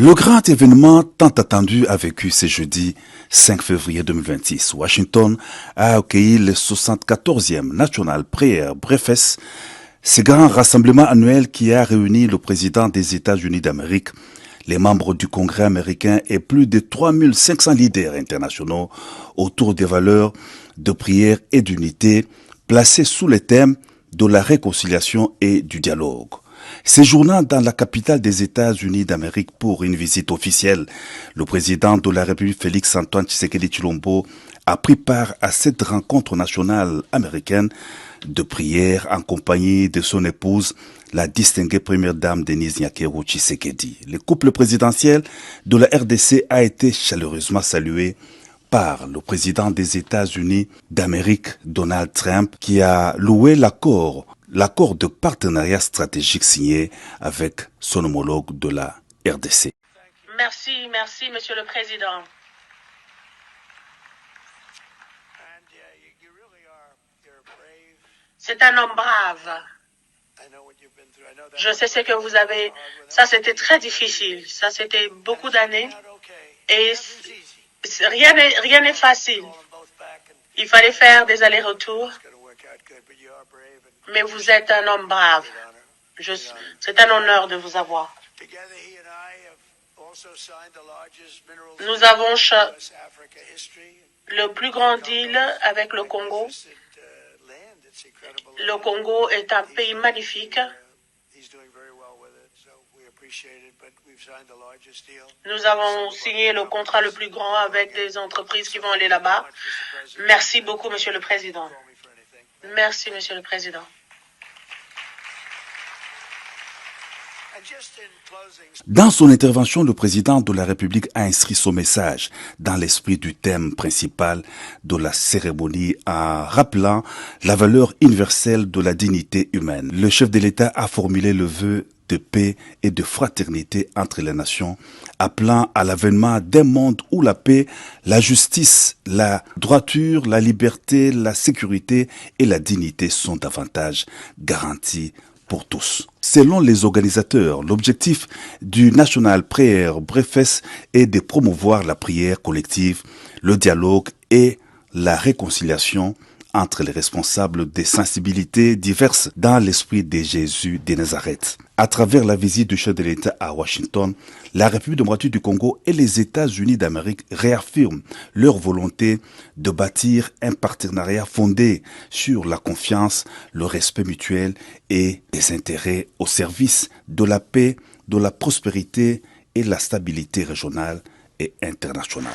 Le grand événement tant attendu a vécu ce jeudi 5 février 2026. Washington a accueilli le 74e National Prayer Breakfast, ce grand rassemblement annuel qui a réuni le président des États-Unis d'Amérique, les membres du Congrès américain et plus de 3500 leaders internationaux autour des valeurs de prière et d'unité placées sous le thème de la réconciliation et du dialogue. Séjournant dans la capitale des États-Unis d'Amérique pour une visite officielle, le président de la République Félix-Antoine Tshisekedi Tshilombo a pris part à cette rencontre nationale américaine de prière en compagnie de son épouse, la distinguée première dame Denise Nyakeru Tshisekedi. Le couple présidentiel de la RDC a été chaleureusement salué par le président des États-Unis d'Amérique, Donald Trump, qui a loué l'accord de partenariat stratégique signé avec son homologue de la RDC. Merci, Monsieur le Président. C'est un homme brave. Je sais ce que vous avez. Ça, c'était très difficile. Ça, c'était beaucoup d'années. Et rien n'est facile. Il fallait faire des allers-retours. Mais vous êtes un homme brave. C'est un honneur de vous avoir. Nous avons le plus grand deal avec le Congo. Le Congo est un pays magnifique. Nous avons signé le contrat le plus grand avec des entreprises qui vont aller là-bas. Merci beaucoup, Monsieur le Président. Merci, Monsieur le Président. Dans son intervention, le président de la République a inscrit son message dans l'esprit du thème principal de la cérémonie en rappelant la valeur universelle de la dignité humaine. Le chef de l'État a formulé le vœu de paix et de fraternité entre les nations, appelant à l'avènement d'un monde où la paix, la justice, la droiture, la liberté, la sécurité et la dignité sont davantage garanties pour tous. Selon les organisateurs, l'objectif du National Prayer Breakfast est de promouvoir la prière collective, le dialogue et la réconciliation entre les responsables des sensibilités diverses dans l'esprit de Jésus de Nazareth. À travers la visite du chef de l'État à Washington, la République démocratique du Congo et les États-Unis d'Amérique réaffirment leur volonté de bâtir un partenariat fondé sur la confiance, le respect mutuel et les intérêts au service de la paix, de la prospérité et la stabilité régionale et internationale.